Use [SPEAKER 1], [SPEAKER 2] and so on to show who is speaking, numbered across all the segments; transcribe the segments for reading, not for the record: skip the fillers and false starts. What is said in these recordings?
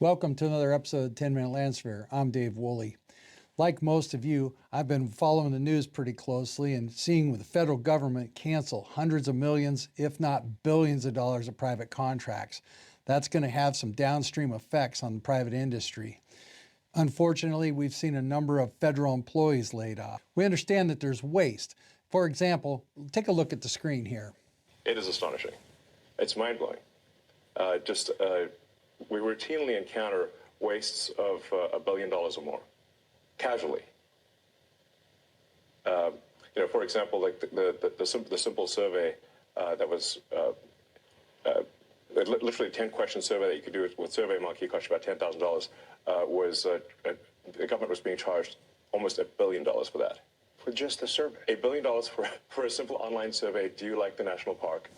[SPEAKER 1] Welcome to another episode of 10 Minute Land Surveyor. I'm Dave Woolley. Like most of you, I've been following the news pretty closely and seeing the federal government cancel hundreds of millions, if not billions of dollars of private contracts. That's going to have some downstream effects on the private industry. Unfortunately, we've seen a number of federal employees laid off. We understand that there's waste. For example, take a look at the screen here.
[SPEAKER 2] It is astonishing. It's mind-blowing. We routinely encounter wastes of $1 billion or more, casually. For example, like the simple survey that was literally a 10-question survey that you could do with SurveyMonkey, cost you about $10,000. The government was being charged almost $1 billion for that.
[SPEAKER 3] For just the survey?
[SPEAKER 2] $1 billion for a simple online survey. Do you like the national park?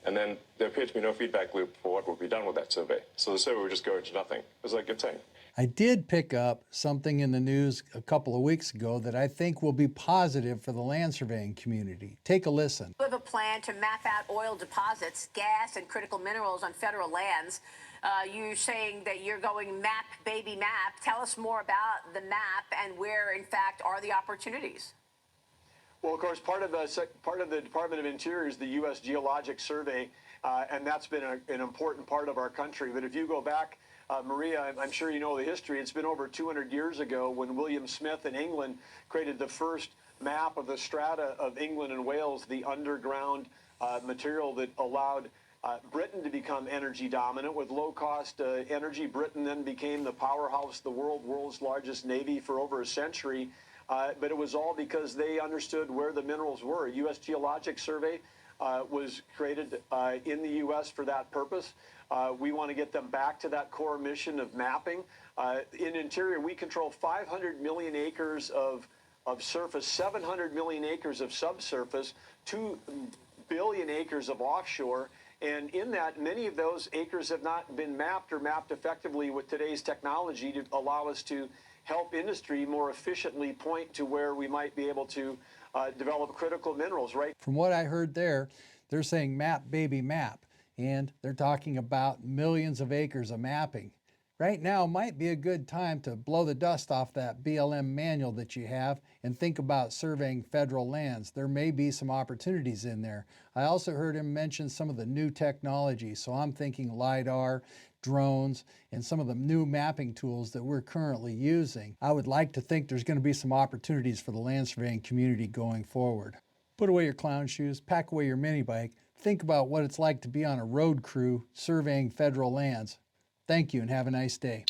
[SPEAKER 2] And then there appeared to be no feedback loop for what would be done with that survey. So the survey would just go into nothing. It was like insane.
[SPEAKER 1] I did pick up something in the news a couple of weeks ago that I think will be positive for the land surveying community. Take a listen.
[SPEAKER 4] You have a plan to map out oil deposits, gas, and critical minerals on federal lands. You're saying that you're going map, baby, map. Tell us more about the map and where, in fact, are the opportunities.
[SPEAKER 3] Well, of course, part of the Department of Interior is the U.S. Geologic Survey, and that's been an important part of our country. But if you go back, Maria, I'm sure you know the history. It's been over 200 years ago when William Smith in England created the first map of the strata of England and Wales, the underground material that allowed Britain to become energy dominant with low-cost energy. Britain then became the powerhouse, the world's largest navy for over a century. But it was all because they understood where the minerals were. U.S. Geologic Survey was created in the U.S. for that purpose. We want to get them back to that core mission of mapping. In Interior, we control 500 million acres of surface, 700 million acres of subsurface, 2 billion acres of offshore. And in that, many of those acres have not been mapped or mapped effectively with today's technology to allow us to help industry more efficiently point to where we might be able to develop critical minerals, right?
[SPEAKER 1] From what I heard there, they're saying map, baby, map. And they're talking about millions of acres of mapping. Right now might be a good time to blow the dust off that BLM manual that you have and think about surveying federal lands. There may be some opportunities in there. I also heard him mention some of the new technology. So I'm thinking LiDAR, drones, and some of the new mapping tools that we're currently using. I would like to think there's going to be some opportunities for the land surveying community going forward. Put away your clown shoes, pack away your mini bike, think about what it's like to be on a road crew surveying federal lands. Thank you and have a nice day.